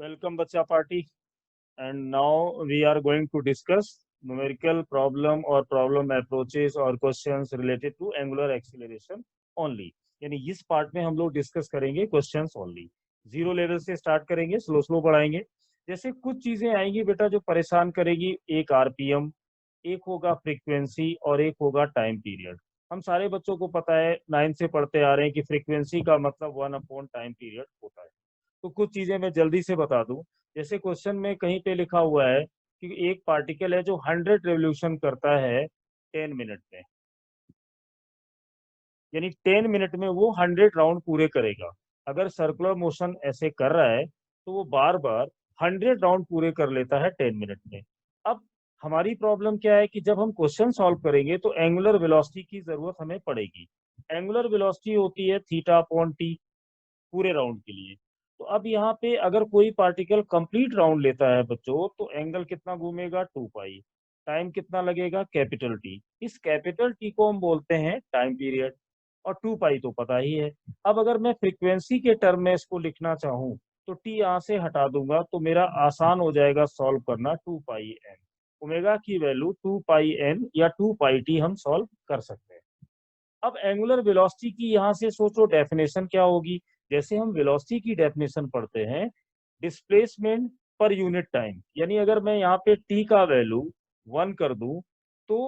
Welcome Bacha Party, and now we are going to discuss numerical problem or problem approaches or questions related to angular acceleration only. यानी इस part में हम लोग discuss करेंगे questions only. Zero level से start करेंगे, slow slow बढ़ाएंगे। जैसे कुछ चीजें आएंगी बेटा जो परेशान करेगी, एक आरपीएम, एक होगा फ्रीक्वेंसी और एक होगा टाइम पीरियड। हम सारे बच्चों को पता है, 9 से पढ़ते आ रहे हैं कि फ्रीक्वेंसी का मतलब 1 अपॉन टाइम पीरियड होता है। तो कुछ चीजें मैं जल्दी से बता दूं। जैसे क्वेश्चन में कहीं पे लिखा हुआ है कि एक पार्टिकल है जो 100 रेवोल्यूशन करता है 10 मिनट में, यानी 10 मिनट में वो 100 राउंड पूरे करेगा। अगर सर्कुलर मोशन ऐसे कर रहा है तो वो बार बार 100 राउंड पूरे कर लेता है 10 मिनट में। अब हमारी प्रॉब्लम क्या है कि जब हम क्वेश्चन सॉल्व करेंगे तो एंगुलर वेलोसिटी की जरूरत हमें पड़ेगी। एंगुलर वेलोसिटी होती है थीटा अपॉन टी पूरे राउंड के लिए। तो अब यहाँ पे अगर कोई पार्टिकल कंप्लीट राउंड लेता है बच्चों, तो एंगल कितना घूमेगा, 2 पाई। टाइम कितना लगेगा, कैपिटल टी। इस कैपिटल टी को हम बोलते हैं टाइम पीरियड, और 2 पाई तो पता ही है। अब अगर मैं फ्रीक्वेंसी के टर्म में इसको लिखना चाहूँ तो टी यहाँ से हटा दूंगा तो मेरा आसान हो जाएगा सॉल्व करना। 2 पाई एन ओमेगा की वैल्यू 2 पाई एन या 2 पाई टी हम सॉल्व कर सकते हैं। अब एंगुलर वेलोसिटी की यहाँ से सोचो डेफिनेशन क्या होगी। जैसे हम वेलोसिटी की डेफिनेशन पढ़ते हैं, डिस्प्लेसमेंट पर यूनिट टाइम, यानी अगर मैं यहाँ पे टी का वैल्यू 1 कर दूं तो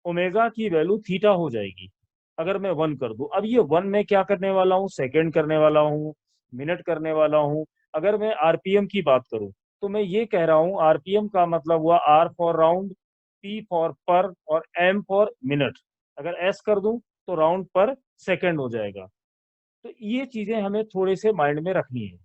ओमेगा की वैल्यू थीटा हो जाएगी। अगर मैं 1 कर दूं, अब ये 1 में क्या करने वाला हूँ, सेकेंड करने वाला हूँ, मिनट करने वाला हूँ। अगर मैं आरपीएम की बात करूं तो मैं ये कह रहा हूँ आरपीएम का मतलब हुआ R for round, P for per और एम फॉर मिनट। अगर एस कर दूं तो राउंड पर सेकंड हो जाएगा। तो ये चीजें हमें थोड़े से माइंड में रखनी है।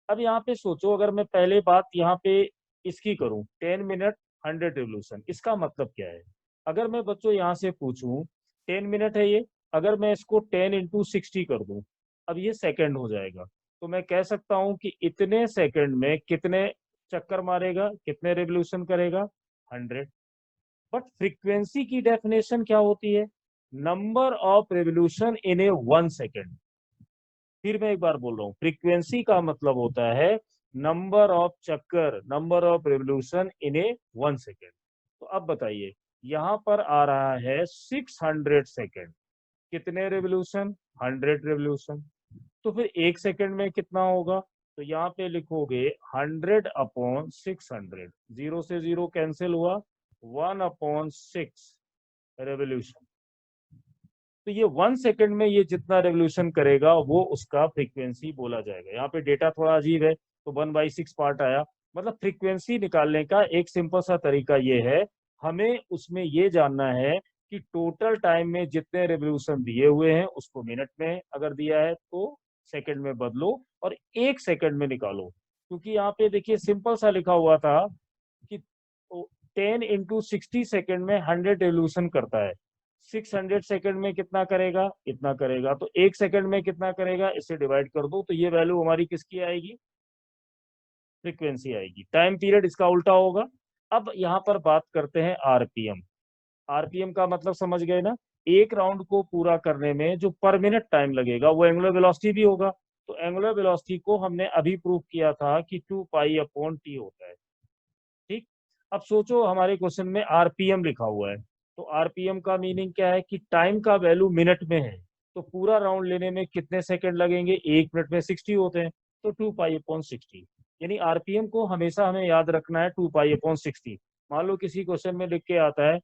अब यहाँ पे सोचो, अगर मैं पहले बात यहाँ पे इसकी करूं, 10 मिनट 100 रिवोल्यूशन, इसका मतलब क्या है। अगर मैं बच्चों यहाँ से पूछूं, 10 मिनट है ये, अगर मैं इसको 10 × 60 कर दूं, अब ये सेकंड हो जाएगा। तो मैं कह सकता हूं कि इतने सेकंड में कितने चक्कर मारेगा, कितने रिवोल्यूशन करेगा, 100। बट फ्रीक्वेंसी की डेफिनेशन क्या होती है, number of revolution in A 1 second. फिर मैं एक बार बोल रहा हूँ, फ्रीक्वेंसी का मतलब होता है नंबर ऑफ चक्कर, number of revolution in A 1 second. तो अब बताइए, यहाँ पर आ रहा है 600 सेकेंड, कितने रेवोल्यूशन, 100 रेवोल्यूशन। तो फिर 1 सेकेंड में कितना होगा, तो यहाँ पे लिखोगे 100/600, जीरो से जीरो कैंसिल हुआ, 1/6 रेवोल्यूशन। तो ये 1 सेकेंड में ये जितना रेवोल्यूशन करेगा वो उसका फ्रीक्वेंसी बोला जाएगा। यहाँ पे डेटा थोड़ा अजीब है तो 1/6 पार्ट आया। मतलब फ्रीक्वेंसी निकालने का एक सिंपल सा तरीका ये है, हमें उसमें ये जानना है कि टोटल टाइम में जितने रेवोल्यूशन दिए हुए हैं उसको मिनट में अगर दिया है तो सेकंड में बदलो और 1 सेकंड में निकालो। क्योंकि यहाँ पे देखिए सिंपल सा लिखा हुआ था कि 10 × 60 सेकेंड में 100 रेवोल्यूशन करता है। 600 सेकंड में कितना करेगा, इतना करेगा। तो 1 सेकंड में कितना करेगा, इसे डिवाइड कर दो तो ये वैल्यू हमारी किसकी आएगी, फ्रीक्वेंसी आएगी। टाइम पीरियड इसका उल्टा होगा। अब यहाँ पर बात करते हैं आरपीएम। आरपीएम का मतलब समझ गए ना, एक राउंड को पूरा करने में जो पर मिनट टाइम लगेगा वो एंगुलर वेलोसिटी भी होगा। तो एंगुलर वेलोसिटी को हमने अभी प्रूव किया था कि 2 पाई/टी होता है। ठीक। अब सोचो हमारे क्वेश्चन में आरपीएम लिखा हुआ है, तो आरपीएम का मीनिंग क्या है कि टाइम का वैल्यू मिनट में है। तो पूरा राउंड लेने में कितने सेकंड लगेंगे, 1 मिनट में 60 होते हैं, तो 2 पाई/60। यानी आरपीएम को हमेशा हमें याद रखना है 2 पाई/60। मान लो किसी क्वेश्चन में लिख के आता है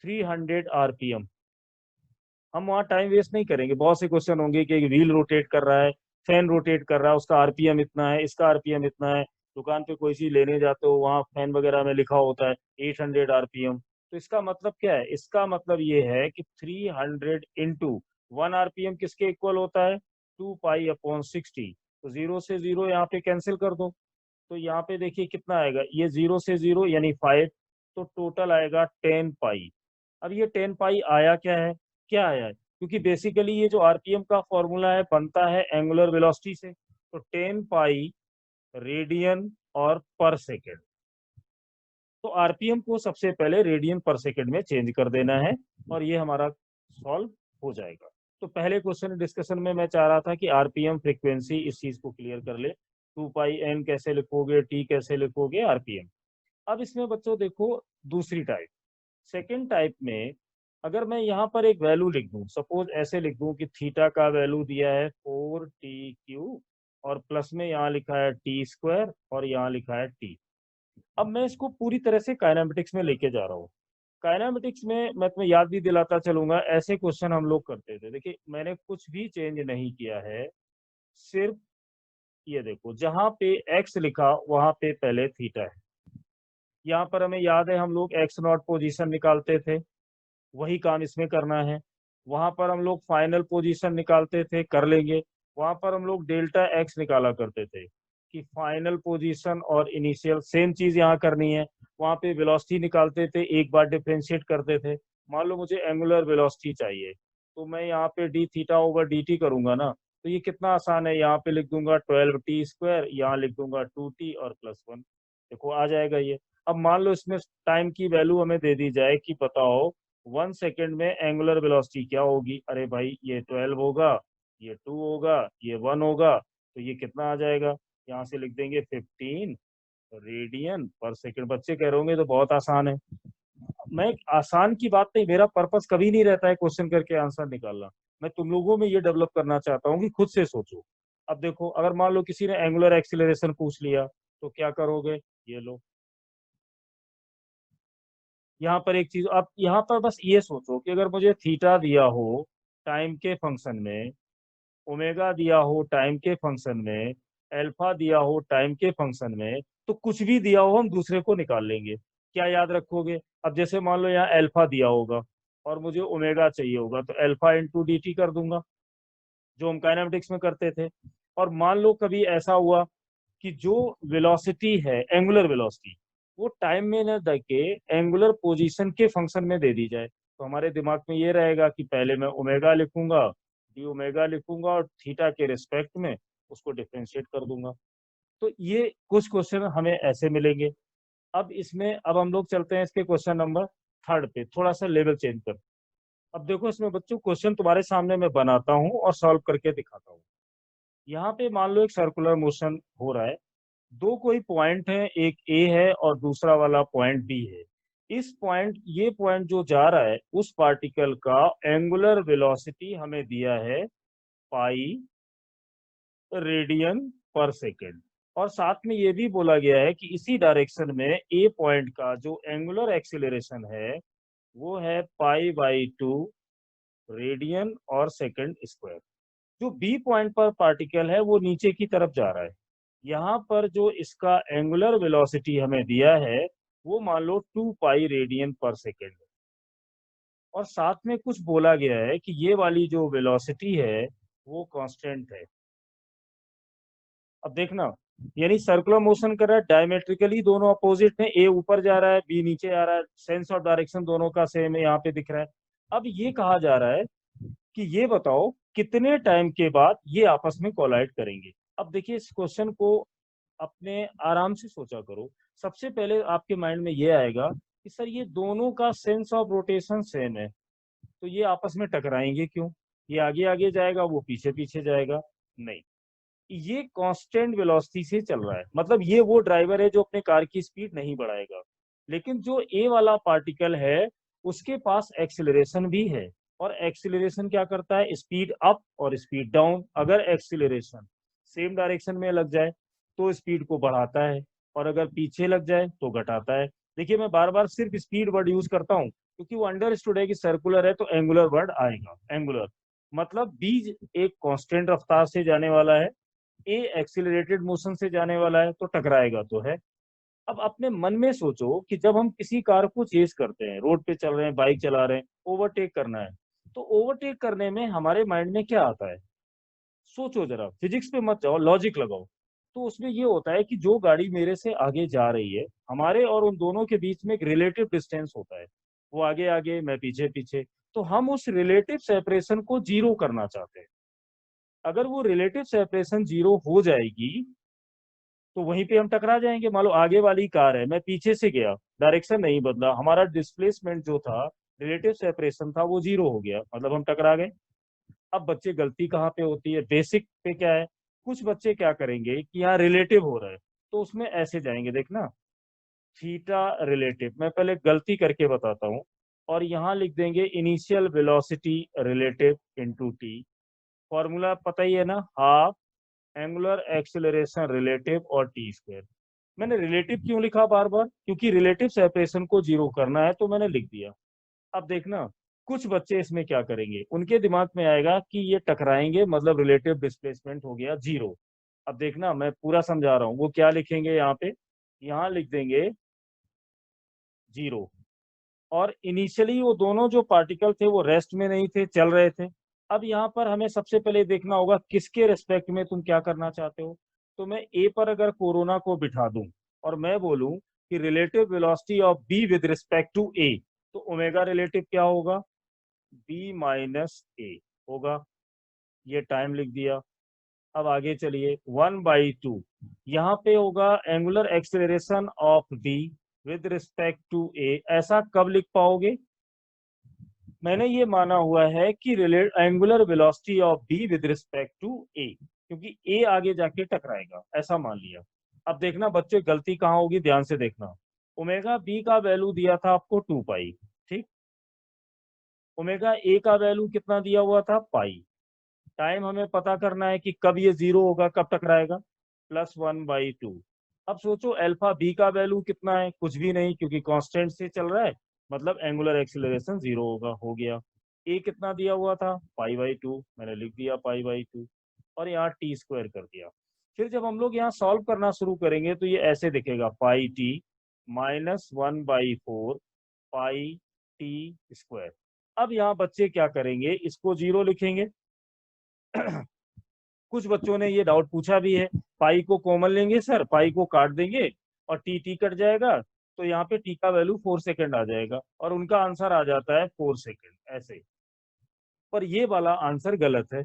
300 आरपीएम, हम वहाँ टाइम वेस्ट नहीं करेंगे। बहुत से क्वेश्चन होंगे कि एक व्हील रोटेट कर रहा है, फैन रोटेट कर रहा है, उसका आरपीएम इतना है, इसका आरपीएम इतना है। दुकान पे कोई चीज लेने जाते हो वहाँ फैन वगैरह में लिखा होता है 800 आरपीएम। तो इसका मतलब क्या है, इसका मतलब ये है कि 300 × 1 आरपीएम किसके इक्वल होता है, 2 पाई/60। तो जीरो से जीरो यहाँ पे कैंसिल कर दो, तो यहाँ पे देखिए कितना आएगा, ये जीरो से जीरो यानी 5, तो टोटल आएगा 10 पाई। अब ये 10 पाई आया क्या है, क्या आया है, क्योंकि बेसिकली ये जो आरपीएम का फॉर्मूला है बनता है एंगुलर वेलोसिटी से। तो 10 पाई रेडियन और पर सेकेंड। तो आरपीएम को सबसे पहले रेडियन पर सेकेंड में चेंज कर देना है और ये हमारा सॉल्व हो जाएगा। तो पहले क्वेश्चन डिस्कशन में मैं चाह रहा था कि आरपीएम फ्रीक्वेंसी इस चीज को क्लियर कर ले। 2πn कैसे लिखोगे, t कैसे लिखोगे, rpm। अब इसमें बच्चों देखो दूसरी टाइप, सेकेंड टाइप में अगर मैं यहाँ पर एक वैल्यू लिख दूं, सपोज ऐसे लिख दूं कि थीटा का वैल्यू दिया है 4t³ और प्लस में यहाँ लिखा है t² और यहाँ लिखा है t। अब मैं इसको पूरी तरह से काइनेमेटिक्स में लेके जा रहा हूँ। काइनेमेटिक्स में मैं तुम्हें याद भी दिलाता चलूंगा, ऐसे क्वेश्चन हम लोग करते थे। देखिए मैंने कुछ भी चेंज नहीं किया है, सिर्फ ये देखो जहां पे x लिखा वहां पे पहले थीटा है। यहाँ पर हमें याद है हम लोग x0 पोजीशन निकालते थे, वही काम इसमें करना है। वहां पर हम लोग फाइनल पोजीशन निकालते थे, कर लेंगे। वहां पर हम लोग डेल्टा एक्स निकाला करते थे कि फाइनल पोजीशन और इनिशियल, सेम चीज यहाँ करनी है। वहां पे वेलोसिटी निकालते थे, एक बार डिफरेंशिएट करते थे। मान लो मुझे एंगुलर वेलोसिटी चाहिए, तो मैं यहाँ पे D theta over D T करूंगा ना, तो ये कितना आसान है। यहाँ पे लिख दूंगा 12t², यहाँ लिख दूंगा 2t और +1। देखो आ जाएगा ये। अब मान लो इसमें टाइम की वैल्यू हमें दे दी जाए कि बताओ 1 सेकेंड में एंगुलर वेलोसिटी क्या होगी। अरे भाई ये 12 होगा, ये 2 होगा, ये 1 होगा, तो ये कितना आ जाएगा। यहाँ से लिख देंगे 15 रेडियन पर सेकेंड। बच्चे कह रहे होंगे तो बहुत आसान है। मैं आसान की बात नहीं, मेरा पर्पस कभी नहीं रहता है क्वेश्चन करके आंसर निकालना। मैं तुम लोगों में ये डेवलप करना चाहता हूँ कि खुद से सोचो। अब देखो अगर मान लो किसी ने एंगुलर एक्सीलरेशन पूछ लिया तो क्या करोगे। ये लो, यहाँ पर एक चीज, आप यहाँ पर बस ये सोचो कि अगर मुझे थीटा दिया हो टाइम के फंक्शन में, ओमेगा दिया हो टाइम के फंक्शन में, अल्फा दिया हो टाइम के फंक्शन में, तो कुछ भी दिया हो हम दूसरे को निकाल लेंगे। क्या याद रखोगे। अब जैसे मान लो यहाँ अल्फा दिया होगा और मुझे ओमेगा चाहिए होगा, तो अल्फा इंटू डी टी कर दूंगा, जो हम काइनेमेटिक्स में करते थे। और मान लो कभी ऐसा हुआ कि जो वेलोसिटी है, एंगुलर वेलोसिटी, वो टाइम में न दे के एंगुलर पोजीशन के फंक्शन में दे दी जाए, तो हमारे दिमाग में ये रहेगा कि पहले मैं ओमेगा लिखूंगा, डी ओमेगा लिखूंगा और थीटा के रिस्पेक्ट में उसको डिफरेंशिएट कर दूंगा। तो ये कुछ क्वेश्चन हमें ऐसे मिलेंगे। अब इसमें अब हम लोग चलते हैं इसके क्वेश्चन नंबर थर्ड पे, थोड़ा सा लेवल चेंज कर। अब देखो इसमें बच्चों क्वेश्चन तुम्हारे सामने मैं बनाता हूँ और सॉल्व करके दिखाता हूँ। यहाँ पे मान लो एक सर्कुलर मोशन हो रहा है, दो कोई पॉइंट है, एक ए है और दूसरा वाला पॉइंट बी है। इस पॉइंट, ये पॉइंट जो जा रहा है उस पार्टिकल का एंगुलर वेलोसिटी हमें दिया है पाई रेडियन पर सेकेंड। और साथ में ये भी बोला गया है कि इसी डायरेक्शन में ए पॉइंट का जो एंगुलर एक्सीलरेशन है वो है π/2 रेडियन और सेकेंड स्क्वायर। जो बी पॉइंट पर पार्टिकल है वो नीचे की तरफ जा रहा है। यहाँ पर जो इसका एंगुलर वेलोसिटी हमें दिया है वो मान लो 2π रेडियन पर सेकेंड है। और साथ में कुछ बोला गया है कि ये वाली जो वेलोसिटी है वो कांस्टेंट है। अब देखना, यानी सर्कुलर मोशन कर रहा है, डायमेट्रिकली दोनों अपोजिट में, ए ऊपर जा रहा है बी नीचे आ रहा है, सेंस ऑफ डायरेक्शन दोनों का सेम है, यहाँ पे दिख रहा है। अब ये कहा जा रहा है कि ये बताओ कितने टाइम के बाद ये आपस में कोलाइड करेंगे। अब देखिए इस क्वेश्चन को अपने आराम से सोचा करो। सबसे पहले आपके माइंड में ये आएगा कि सर ये दोनों का सेंस ऑफ रोटेशन सेम है, तो ये आपस में टकराएंगे क्यों। ये आगे आगे जाएगा, वो पीछे पीछे जाएगा। नहीं, ये कांस्टेंट वेलोसिटी से चल रहा है, मतलब ये वो ड्राइवर है जो अपने कार की स्पीड नहीं बढ़ाएगा। लेकिन जो ए वाला पार्टिकल है उसके पास एक्सिलरेशन भी है, और एक्सिलरेशन क्या करता है, स्पीड अप और स्पीड डाउन। अगर एक्सिलरेशन सेम डायरेक्शन में लग जाए तो स्पीड को बढ़ाता है, और अगर पीछे लग जाए तो घटाता है। देखिए मैं बार बार सिर्फ स्पीड वर्ड यूज करता हूँ क्योंकि वो अंडरस्टूड है कि सर्कुलर है तो एंगुलर वर्ड आएगा। एंगुलर मतलब बी एक कांस्टेंट रफ्तार से जाने वाला है, ए एक्सिलरेटेड मोशन से जाने वाला है, तो टकराएगा तो है। अब अपने मन में सोचो कि जब हम किसी कार को चेज करते हैं, रोड पे चल रहे हैं, बाइक चला रहे हैं, ओवरटेक करना है, तो ओवरटेक करने में हमारे माइंड में क्या आता है। सोचो जरा, फिजिक्स पे मत जाओ, लॉजिक लगाओ। तो उसमें ये होता है कि जो गाड़ी मेरे से आगे जा रही है, हमारे और उन दोनों के बीच में एक रिलेटिव डिस्टेंस होता है। वो आगे आगे, मैं पीछे पीछे, तो हम उस रिलेटिव सेपरेशन को जीरो करना चाहते हैं। अगर वो रिलेटिव सेपरेशन जीरो हो जाएगी तो वहीं पे हम टकरा जाएंगे। मान लो आगे वाली कार है, मैं पीछे से गया, डायरेक्शन नहीं बदला, हमारा डिस्प्लेसमेंट जो था, रिलेटिव सेपरेशन था, वो जीरो हो गया, मतलब हम टकरा गए। अब बच्चे गलती कहाँ पे होती है, बेसिक पे क्या है, कुछ बच्चे क्या करेंगे कि यहाँ रिलेटिव हो रहा है, तो उसमें ऐसे जाएंगे, देखना थीटा रिलेटिव, मैं पहले गलती करके बताता हूँ, और यहाँ लिख देंगे initial velocity relative into T. Formula पता ही है ना, हाफ एंगुलर एक्सेलरेशन रिलेटिव और टी स्क्वायर। मैंने रिलेटिव क्यों लिखा बार बार, क्योंकि रिलेटिव सेपरेशन को जीरो करना है, तो मैंने लिख दिया। अब देखना कुछ बच्चे इसमें क्या करेंगे, उनके दिमाग में आएगा कि ये टकराएंगे, मतलब रिलेटिव डिस्प्लेसमेंट हो गया जीरो। अब देखना मैं पूरा समझा रहा हूँ, वो क्या लिखेंगे यहाँ पे, यहाँ लिख देंगे जीरो। और इनिशियली वो दोनों जो पार्टिकल थे वो रेस्ट में नहीं थे, चल रहे थे। अब यहाँ पर हमें सबसे पहले देखना होगा किसके रिस्पेक्ट में तुम क्या करना चाहते हो। तो मैं ए पर अगर कोरोना को बिठा दूं और मैं बोलूं कि relative velocity of B with respect to A, तो ओमेगा रिलेटिव क्या होगा, बी माइनस ए होगा। ये टाइम लिख दिया। अब आगे चलिए 1/2 यहाँ पे होगा angular acceleration of B with respect to A. ऐसा कब लिख पाओगे, मैंने ये माना हुआ है कि relate angular velocity of B with respect to A, क्योंकि ए आगे जाके टकराएगा, ऐसा मान लिया। अब देखना बच्चे गलती कहाँ होगी, ध्यान से देखना। ओमेगा बी का वैल्यू दिया था आपको 2 पाई, ठीक। ओमेगा ए का वैल्यू कितना दिया हुआ था, पाई। टाइम हमें पता करना है कि कब ये जीरो होगा, कब टकराएगा, +1/2। अब सोचो अल्फा बी का वैल्यू कितना है, कुछ भी नहीं, क्योंकि कांस्टेंट से चल रहा है, मतलब एंगुलर एक्सीलरेशन जीरो होगा, हो गया। ए कितना दिया हुआ था, पाई/2, मैंने लिख दिया पाई/2, और यहाँ टी स्क्वायर कर दिया। फिर जब हम लोग यहाँ सॉल्व करना शुरू करेंगे तो ये ऐसे दिखेगा, pi T -1/4 pi T square. अब यहाँ बच्चे क्या करेंगे, इसको जीरो लिखेंगे। कुछ बच्चों ने ये डाउट पूछा भी है, पाई को कॉमन लेंगे सर, पाई को काट देंगे और टी टी कट जाएगा, तो यहाँ पे टी का वैल्यू 4 सेकंड आ जाएगा, और उनका आंसर आ जाता है 4 सेकंड ऐसे। पर ये वाला आंसर गलत है।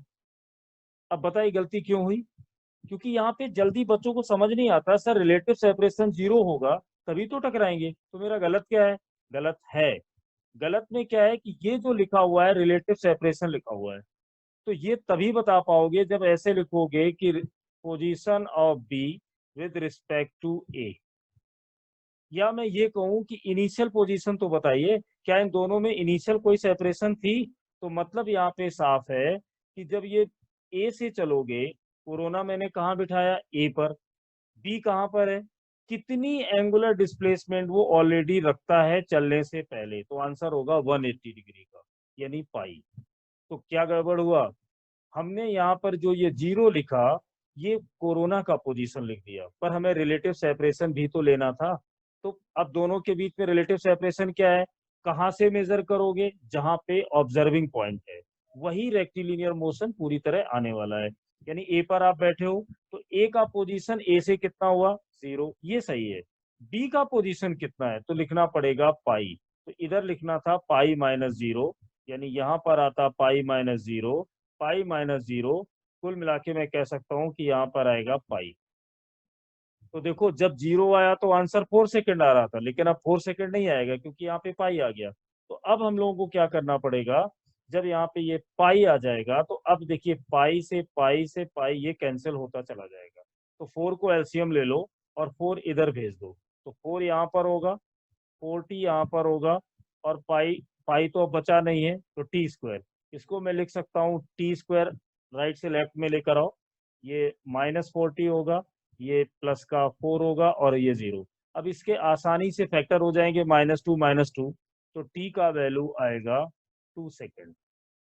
अब बताइए गलती क्यों हुई, क्योंकि यहाँ पे जल्दी बच्चों को समझ नहीं आता, सर रिलेटिव सेपरेशन जीरो होगा तभी तो टकराएंगे, तो मेरा गलत क्या है, गलत है। गलत में क्या है कि ये जो लिखा हुआ है रिलेटिव सेपरेशन लिखा हुआ है, तो ये तभी बता पाओगे जब ऐसे लिखोगे कि position of B with respect to A. या मैं ये कहूं कि इनिशियल पोजीशन तो बताइए, क्या इन दोनों में इनिशियल कोई सेपरेशन थी, तो मतलब यहाँ पे साफ है कि जब ये ए से चलोगे, कोरोना मैंने कहाँ बिठाया, ए पर, बी कहाँ पर है, कितनी एंगुलर डिस्प्लेसमेंट वो ऑलरेडी रखता है चलने से पहले, तो आंसर होगा 180 डिग्री का, यानी पाई। तो क्या गड़बड़ हुआ, हमने यहाँ पर जो ये जीरो लिखा, ये कोरोना का पोजीशन लिख दिया, पर हमें रिलेटिव सेपरेशन भी तो लेना था। तो अब दोनों के बीच में रिलेटिव सेपरेशन क्या है, कहाँ से मेजर करोगे, जहां पे ऑब्जर्विंग पॉइंट है, वही रेक्टिलिनियर मोशन पूरी तरह आने वाला है। यानी ए पर आप बैठे हो, तो ए का पोजीशन ए से कितना हुआ, जीरो, ये सही है। बी का पोजीशन कितना है, तो लिखना पड़ेगा पाई, तो इधर लिखना था पाई-0, यानी यहाँ पर आता पाई-0, पाई-0, कुल मिला के मैं कह सकता हूँ कि यहाँ पर आएगा पाई। तो देखो जब जीरो आया तो आंसर 4 सेकंड आ रहा था, लेकिन अब 4 सेकंड नहीं आएगा क्योंकि यहाँ पे पाई आ गया। तो अब हम लोगों को क्या करना पड़ेगा, जब यहाँ पे ये पाई आ जाएगा, तो अब देखिए पाई से पाई ये कैंसिल होता चला जाएगा, तो 4 को एलसीएम ले लो और 4 इधर भेज दो, तो 4 यहाँ पर होगा, 4t यहाँ पर होगा, और पाई पाई तो अब बचा नहीं है, तो टी स्क्वायर, इसको मैं लिख सकता हूँ टी स्क्वायर, राइट से लेफ्ट में लेकर आओ, ये -40 होगा, ये प्लस का 4 होगा, और ये जीरो। अब इसके आसानी से फैक्टर हो जाएंगे, -2 तो टी का वैल्यू आएगा 2 सेकंड,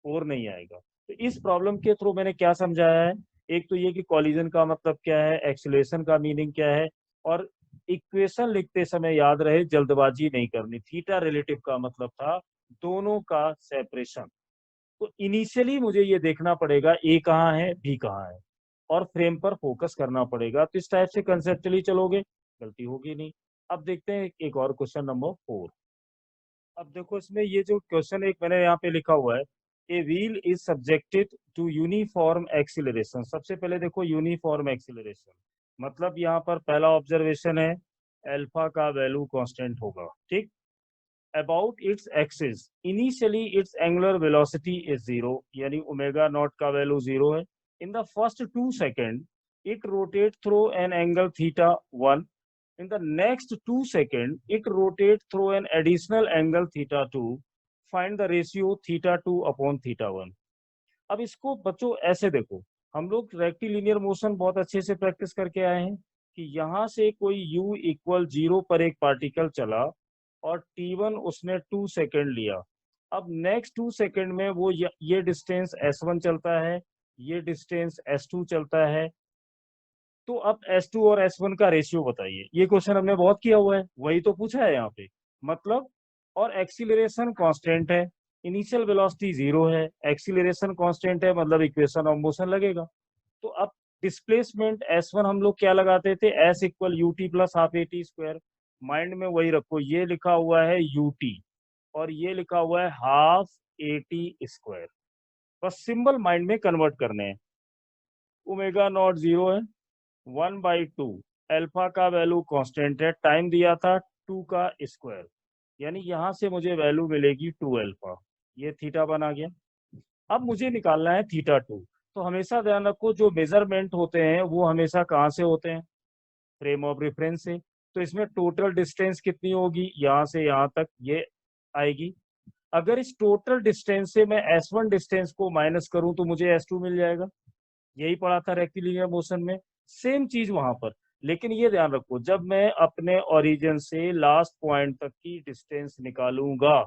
4 नहीं आएगा। तो इस प्रॉब्लम के थ्रू मैंने क्या समझाया है, एक तो ये कि कॉलिजन का मतलब क्या है, एक्सीलरेशन का मीनिंग क्या है, और इक्वेशन लिखते समय याद रहे जल्दबाजी नहीं करनी। थीटा रिलेटिव का मतलब था दोनों का सेपरेशन। तो इनिशियली मुझे ये देखना पड़ेगा ए कहाँ है, बी कहाँ है, और फ्रेम पर फोकस करना पड़ेगा। तो इस टाइप से कंसेप्चुअली चलोगे, गलती होगी नहीं। अब देखते हैं एक और क्वेश्चन नंबर 4। अब देखो इसमें ये जो क्वेश्चन एक मैंने यहाँ पे लिखा हुआ है, a wheel is subjected to uniform acceleration. सबसे पहले देखो यूनिफॉर्म एक्सीलरेशन मतलब यहाँ पर पहला ऑब्जर्वेशन है, अल्फा का वैल्यू कांस्टेंट होगा, ठीक। About its axis initially it's angular velocity is zero, यानी ओमेगा नॉट का वैल्यू जीरो है। In the first 2 second it rotates through an angle theta 1. In the next 2 seconds, it rotates through an additional angle theta 2. Find the ratio theta 2 upon theta 1. अब इसको बच्चों ऐसे देखो, हम लोग rectilinear motion बहुत अच्छे से प्रैक्टिस करके आए हैं कि यहाँ से कोई u इक्वल 0 पर एक पार्टिकल चला और t1 उसने 2 सेकेंड लिया। अब नेक्स्ट 2 सेकेंड में वो ये डिस्टेंस s1 चलता है, ये डिस्टेंस s2 चलता है। तो अब S2 और S1 का रेशियो बताइए। ये क्वेश्चन हमने बहुत किया हुआ है, वही तो पूछा है यहाँ पे। मतलब और एक्सीलरेशन कांस्टेंट है, इनिशियल वेलोसिटी 0 है, एक्सीलरेशन कांस्टेंट है, मतलब इक्वेशन ऑफ मोशन लगेगा। तो अब डिस्प्लेसमेंट S1 हम लोग क्या लगाते थे, S equal ut plus half at square. Mind में वही रखो, ये लिखा हुआ है ut और ये लिखा हुआ है हाफ at स्क्वायर। बस सिंबल माइंड में कन्वर्ट करने हैं। ओमेगा नॉट 0 है, 1/2 अल्फा का वैल्यू कांस्टेंट है, टाइम दिया था 2 का स्क्वायर, यानी यहां से मुझे वैल्यू मिलेगी 2 अल्फा। ये थीटा बना गया। अब मुझे निकालना है थीटा 2। तो हमेशा ध्यान रखो, जो मेजरमेंट होते हैं वो हमेशा कहाँ से होते हैं, फ्रेम ऑफ रेफरेंस से। तो इसमें टोटल डिस्टेंस कितनी होगी, यहाँ से यहाँ तक ये आएगी। अगर इस टोटल डिस्टेंस से मैं S1 डिस्टेंस को माइनस करूं तो मुझे S2 मिल जाएगा। यही पढ़ा था रेक्टिलिनियर मोशन में, सेम चीज वहां पर। लेकिन ये ध्यान रखो, जब मैं अपने ओरिजिन से लास्ट पॉइंट तक की डिस्टेंस निकालूंगा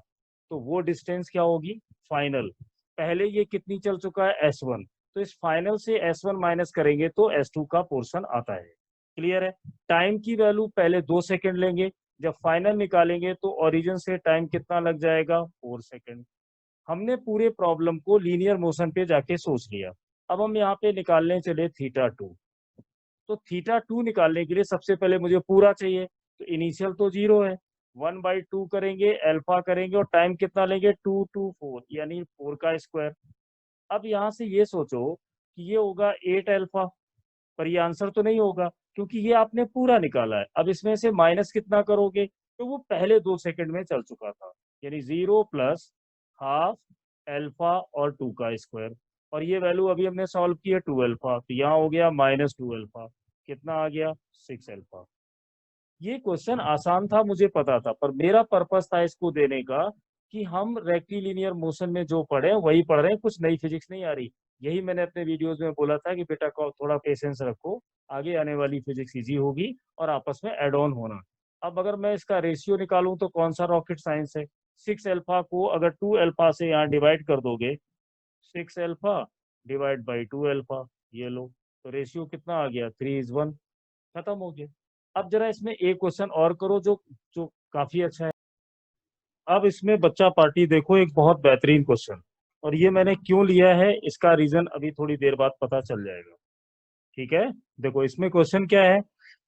तो वो डिस्टेंस क्या होगी, फाइनल। पहले ये कितनी चल चुका है, S1, तो इस फाइनल से S1 माइनस करेंगे तो S2 का पोर्शन आता है। क्लियर है। टाइम की वैल्यू पहले 2 सेकंड लेंगे, जब फाइनल निकालेंगे तो ओरिजिन से टाइम कितना लग जाएगा, 4 सेकंड। हमने पूरे प्रॉब्लम को लीनियर मोशन पे जाके सोच लिया। अब हम यहाँ पे निकालने चले थीटा 2। तो थीटा 2 निकालने के लिए सबसे पहले मुझे पूरा चाहिए, तो इनिशियल तो 0 है, 1/2 करेंगे, अल्फा करेंगे और टाइम कितना लेंगे, 2 to 4 यानी 4 का स्क्वायर। अब यहाँ से ये सोचो कि ये होगा 8 अल्फा, पर ये आंसर तो नहीं होगा क्योंकि ये आपने पूरा निकाला है। अब इसमें से माइनस कितना करोगे, तो वो पहले 2 सेकंड में चल चुका था, यानी 0 प्लस हाफ अल्फा और 2 का स्क्वायर। और ये वैल्यू अभी हमने सॉल्व की है 2 अल्फा, तो यहाँ हो गया -2 अल्फा। कितना आ गया, 6 अल्फा। ये क्वेश्चन आसान था, मुझे पता था, पर मेरा पर्पस था इसको देने का कि हम रेक्टिलिनियर मोशन में जो पढ़े वही पढ़ रहे हैं, कुछ नई फिजिक्स नहीं आ रही। यही मैंने अपने वीडियोस में बोला था कि बेटा को थोड़ा पेशेंस रखो, आगे आने वाली फिजिक्स इजी होगी और आपस में एड ऑन होना। अब अगर मैं इसका रेशियो निकालूं तो कौन सा रॉकेट साइंस है। 6 अल्फा को अगर 2 अल्फा से यहाँ डिवाइड कर दोगे, 6 अल्फा डिवाइड बाई 2 अल्फा, ये लो, तो रेशियो कितना आ गया, 3:1। खत्म हो गया। अब जरा इसमें एक क्वेश्चन और करो जो जो काफी अच्छा है। अब इसमें बच्चा पार्टी देखो, एक बहुत बेहतरीन क्वेश्चन, और ये मैंने क्यों लिया है इसका रीजन अभी थोड़ी देर बाद पता चल जाएगा। ठीक है, देखो इसमें क्वेश्चन क्या है,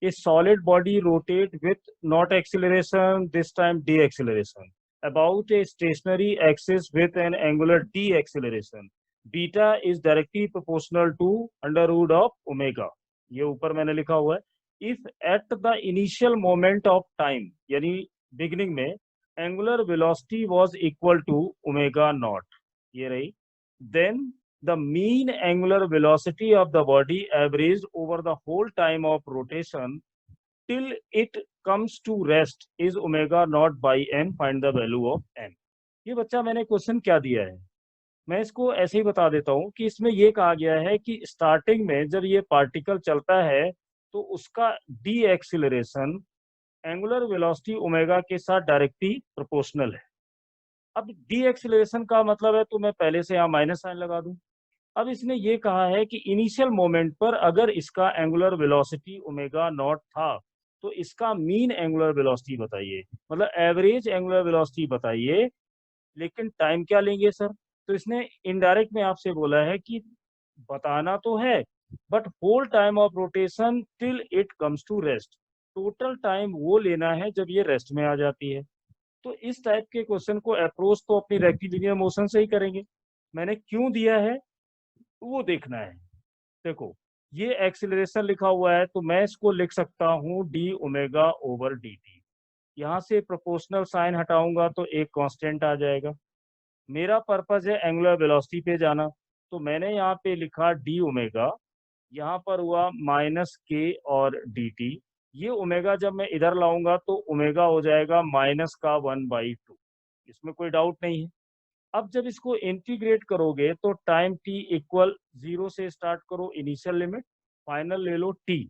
a solid body rotate with not acceleration, this time deceleration, about a stationary axis with an angular deceleration, beta is directly proportional to under root of omega. ये ऊपर मैंने लिखा हुआ है, if at the initial moment of time, यानी beginning में angular velocity was equal to omega naught, ये रही, then the mean angular velocity of the body averaged over the whole time of rotation till it comes to rest is omega naught by n, find the value of n। ये बच्चा मैंने question क्या दिया है, मैं इसको ऐसे ही बता देता हूँ कि इसमें ये कहा गया है कि स्टार्टिंग में जब ये पार्टिकल चलता है तो उसका D acceleration angular velocity omega के साथ डायरेक्टली प्रोपोर्शनल है। अब डी एक्सिलरेशन का मतलब है, तो मैं पहले से यहाँ माइनस साइन लगा दूं। अब इसने ये कहा है कि इनिशियल मोमेंट पर अगर इसका एंगुलर वेलोसिटी ओमेगा नॉट था तो इसका मीन एंगुलर वेलोसिटी बताइए, मतलब एवरेज एंगुलर वेलोसिटी बताइए, लेकिन टाइम क्या लेंगे सर। तो इसने इनडायरेक्ट में आपसे बोला है कि बताना तो है, but whole time of rotation till it comes to rest, total time वो लेना है जब ये रेस्ट में आ जाती है। तो इस टाइप के क्वेश्चन को अप्रोच तो अपनी रेक्टिलिनियर मोशन से ही करेंगे। मैंने क्यों दिया है वो देखना है। देखो ये एक्सिलरेशन लिखा हुआ है, तो मैं इसको लिख सकता हूँ D omega over D T. यहाँ से प्रोपोर्शनल साइन हटाऊंगा तो एक कांस्टेंट आ जाएगा। मेरा पर्पज है एंगुलर वेलोसिटी पे जाना, तो मैंने यहाँ पे लिखा डी ओमेगा यहाँ पर हुआ माइनस के और डी टी। ये ओमेगा जब मैं इधर लाऊंगा तो ओमेगा हो जाएगा माइनस का 1/2। इसमें कोई डाउट नहीं है। अब जब इसको इंटीग्रेट करोगे तो टाइम टी इक्वल 0 से स्टार्ट करो, इनिशियल लिमिट, फाइनल ले लो टी।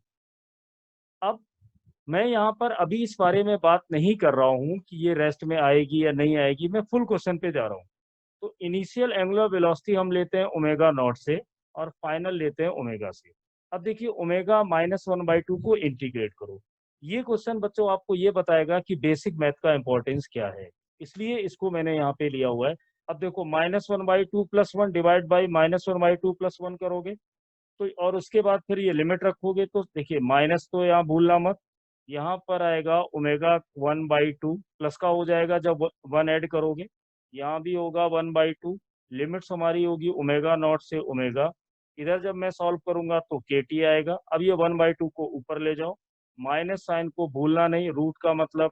अब मैं यहाँ पर अभी इस बारे में बात नहीं कर रहा हूँ कि ये रेस्ट में आएगी या नहीं आएगी, मैं फुल क्वेश्चन पे जा रहा हूँ। तो इनिशियल एंगुलर वेलोसिटी हम लेते हैं ओमेगा नॉट से और फाइनल लेते हैं ओमेगा से। अब देखिए ओमेगा -1/2 को इंटीग्रेट करो। ये क्वेश्चन बच्चों आपको ये बताएगा कि बेसिक मैथ का इंपॉर्टेंस क्या है, इसलिए इसको मैंने यहाँ पे लिया हुआ है। अब देखो -1/2 + 1 डिवाइड बाई -1/2 + 1 करोगे तो, और उसके बाद फिर ये लिमिट रखोगे तो देखिए माइनस तो यहाँ भूलना मत। यहाँ पर आएगा ओमेगा 1/2 प्लस का हो जाएगा जब 1 ऐड करोगे, यहाँ भी होगा 1/2। लिमिट्स हमारी होगी ओमेगा नॉट से ओमेगा। इधर जब मैं सॉल्व करूंगा तो के टी आएगा। अब ये 1/2 को ऊपर ले जाओ, माइनस साइन को भूलना नहीं, रूट का मतलब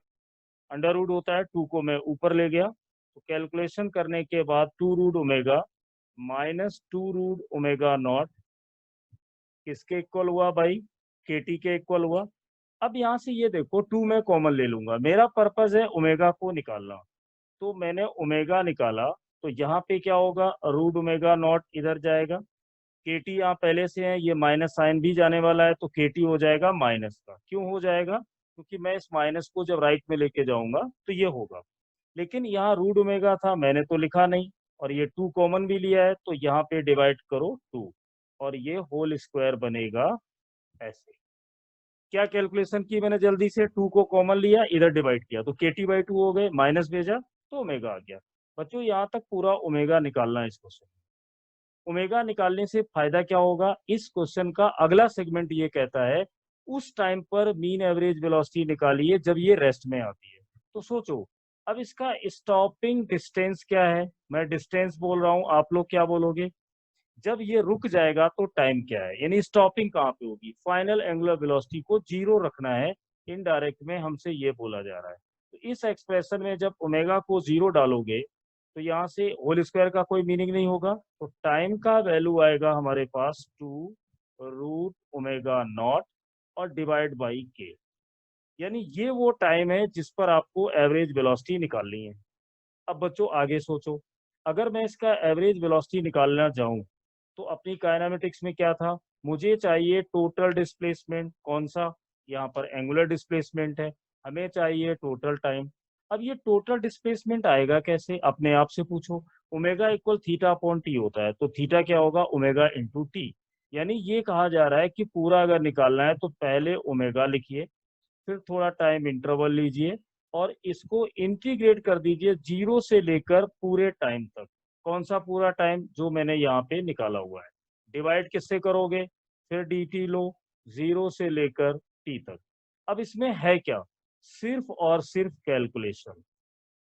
अंडर रूट होता है, 2 को मैं ऊपर ले गया तो कैलकुलेशन करने के बाद 2 root omega minus 2 root omega not किसके इक्वल हुआ भाई, के टी के इक्वल हुआ। अब यहाँ से ये देखो 2 मैं कॉमन ले लूंगा, मेरा पर्पज है ओमेगा को निकालना। तो मैंने ओमेगा निकाला तो यहाँ पे क्या होगा, रूट ओमेगा नॉट इधर जाएगा, के टी यहाँ पहले से है, ये माइनस साइन भी जाने वाला है तो के टी हो जाएगा माइनस का। क्यों हो जाएगा, क्योंकि मैं इस माइनस को जब राइट में लेके जाऊंगा तो ये होगा। लेकिन यहाँ रूट ओमेगा था, मैंने तो लिखा नहीं, और ये 2 कॉमन भी लिया है तो यहाँ पे डिवाइड करो 2 और ये होल स्क्वायर बनेगा ऐसे। क्या कैलकुलेशन की मैंने, जल्दी से 2 को कॉमन लिया, इधर डिवाइड किया तो KT/2 हो गए, माइनस भेजा तो ओमेगा आ गया। बच्चों यहाँ तक पूरा ओमेगा निकालना है इस क्वेश्चन। ओमेगा निकालने से फायदा क्या होगा, इस क्वेश्चन का अगला सेगमेंट ये कहता है उस टाइम पर मीन एवरेज वेलोसिटी निकालिए जब ये रेस्ट में आती है। तो सोचो अब इसका स्टॉपिंग डिस्टेंस क्या है, मैं डिस्टेंस बोल रहा हूँ, आप लोग क्या बोलोगे, जब ये रुक जाएगा तो टाइम क्या है, यानी स्टॉपिंग कहाँ पे होगी, फाइनल एंगुलर वेलोसिटी को 0 रखना है। इनडायरेक्ट में हमसे ये बोला जा रहा है। तो इस एक्सप्रेशन में जब ओमेगा को 0 डालोगे तो यहाँ से होल स्क्वायर का कोई मीनिंग नहीं होगा, तो टाइम का वैल्यू आएगा हमारे पास 2 रूट ओमेगा नॉट और डिवाइड बाई के। यानी ये वो टाइम है जिस पर आपको एवरेज वेलोसिटी निकालनी है। अब बच्चों आगे सोचो, अगर मैं इसका एवरेज वेलोसिटी निकालना चाहूँ तो अपनी काइनेमेटिक्स में क्या था, मुझे चाहिए टोटल डिस्प्लेसमेंट, कौन सा, यहाँ पर एंगुलर डिस्प्लेसमेंट है, हमें चाहिए टोटल टाइम। अब ये टोटल डिस्प्लेसमेंट आएगा कैसे, अपने आप से पूछो। Omega equal theta upon T होता है, तो थीटा क्या होगा, ओमेगा इंटू टी। यानी ये कहा जा रहा है कि पूरा अगर निकालना है तो पहले ओमेगा लिखिए, फिर थोड़ा टाइम इंटरवल लीजिए और इसको इंटीग्रेट कर दीजिए 0 से लेकर पूरे टाइम तक। कौन सा पूरा टाइम, जो मैंने यहाँ पे निकाला हुआ है। डिवाइड किससे करोगे, फिर डी टी लो, 0 से लेकर टी तक। अब इसमें है क्या, सिर्फ और सिर्फ कैलकुलेशन।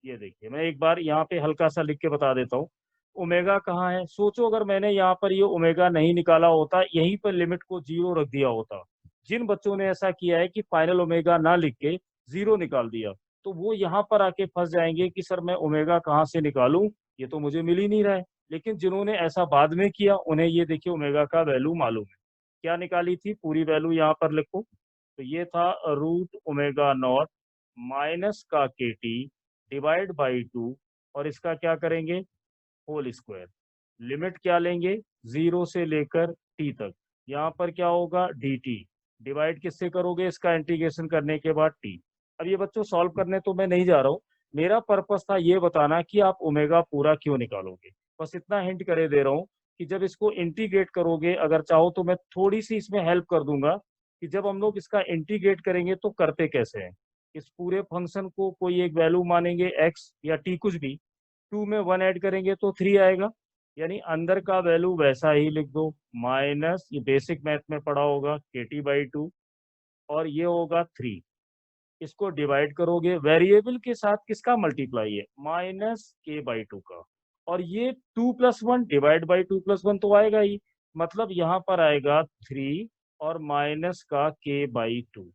ये देखिए मैं एक बार यहाँ पे हल्का सा लिख के बता देता हूँ। ओमेगा कहाँ है, सोचो अगर मैंने यहाँ पर ये ओमेगा नहीं निकाला होता, यहीं पर लिमिट को 0 रख दिया होता, जिन बच्चों ने ऐसा किया है कि फाइनल ओमेगा ना लिख के 0 निकाल दिया, तो वो यहाँ पर आके फंस जाएंगे कि सर मैं ओमेगा कहाँ से निकालूं, ये तो मुझे मिल ही नहीं रहा है। लेकिन जिन्होंने ऐसा बाद में किया उन्हें ये देखिए ओमेगा का वैल्यू मालूम है। क्या निकाली थी, पूरी वैल्यू यहाँ पर लिखो, तो ये था रूट ओमेगा नॉट माइनस का के टी डिवाइड बाई 2 और इसका क्या करेंगे, होल स्क्वायर। लिमिट क्या लेंगे, 0 से लेकर टी तक। यहाँ पर क्या होगा, डी टी डिवाइड किससे करोगे, इसका इंटीग्रेशन करने के बाद टी। अब ये बच्चों सॉल्व करने तो मैं नहीं जा रहा हूँ, मेरा पर्पस था ये बताना कि आप ओमेगा पूरा क्यों निकालोगे। बस इतना हिंट करे दे रहा हूँ कि जब इसको इंटीग्रेट करोगे, अगर चाहो तो मैं थोड़ी सी इसमें हेल्प कर दूंगा कि जब हम लोग इसका इंटीग्रेट करेंगे तो करते कैसे हैं। इस पूरे फंक्शन को कोई एक वैल्यू मानेंगे x या t कुछ भी, 2 में 1 ऐड करेंगे तो 3 आएगा, यानी अंदर का वैल्यू वैसा ही लिख दो, माइनस, ये बेसिक मैथ में पढ़ा होगा, KT/2 और ये होगा 3। इसको डिवाइड करोगे, वेरिएबल के साथ किसका मल्टीप्लाई है, -k/2 का, और ये 2 + 1 डिवाइड बाई 2 + 1 तो आएगा ही, मतलब यहाँ पर आएगा 3 और माइनस का k/2।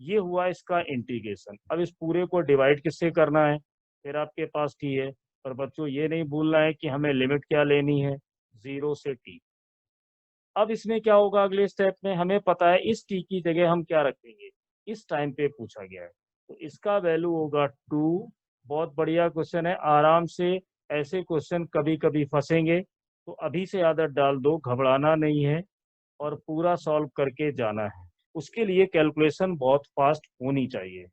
ये हुआ इसका इंटीग्रेशन। अब इस पूरे को डिवाइड किससे करना है, फिर आपके पास t है, पर बच्चों ये नहीं भूलना है कि हमें लिमिट क्या लेनी है, 0 से t। अब इसमें क्या होगा, अगले स्टेप में हमें पता है इस टी की जगह हम क्या रखेंगे, इस टाइम पे पूछा गया है, तो इसका वैल्यू होगा 2। बहुत बढ़िया क्वेश्चन है, आराम से ऐसे क्वेश्चन कभी कभी फंसेंगे, तो अभी से आदत डाल दो, घबराना नहीं है और पूरा सॉल्व करके जाना है। उसके लिए कैलकुलेशन बहुत फास्ट होनी चाहिए।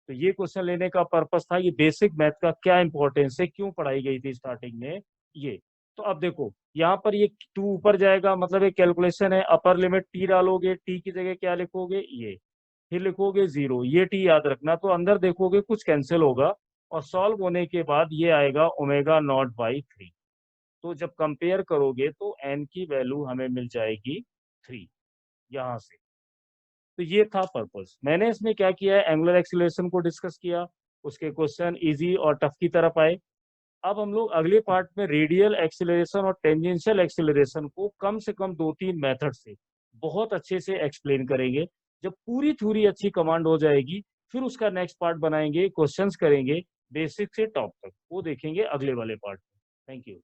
तो ये क्वेश्चन लेने का पर्पस था, ये बेसिक मैथ का क्या इंपॉर्टेंस है, क्यों पढ़ाई गई थी स्टार्टिंग में ये। तो अब देखो यहाँ पर ये 2 ऊपर जाएगा, मतलब एक कैलकुलेशन है, अपर लिमिट टी डालोगे, टी की जगह क्या लिखोगे ये, फिर लिखोगे 0, ये टी याद रखना, तो अंदर देखोगे कुछ कैंसिल होगा और सॉल्व होने के बाद ये आएगा ω0/3। तो जब कंपेयर करोगे तो एन की वैल्यू हमें मिल जाएगी 3 यहाँ से। तो ये था पर्पस। मैंने इसमें क्या किया है, एंगुलर एक्सीलरेशन को डिस्कस किया, उसके क्वेश्चन इजी और टफ की तरफ आए। अब हम लोग अगले पार्ट में रेडियल एक्सीलरेशन और टेंजेंशियल एक्सीलरेशन को कम से कम 2-3 मेथड से बहुत अच्छे से एक्सप्लेन करेंगे। जब पूरी थ्योरी अच्छी कमांड हो जाएगी, फिर उसका नेक्स्ट पार्ट बनाएंगे, क्वेश्चंस करेंगे बेसिक से टॉप तक, वो देखेंगे अगले वाले पार्ट में। Thank you.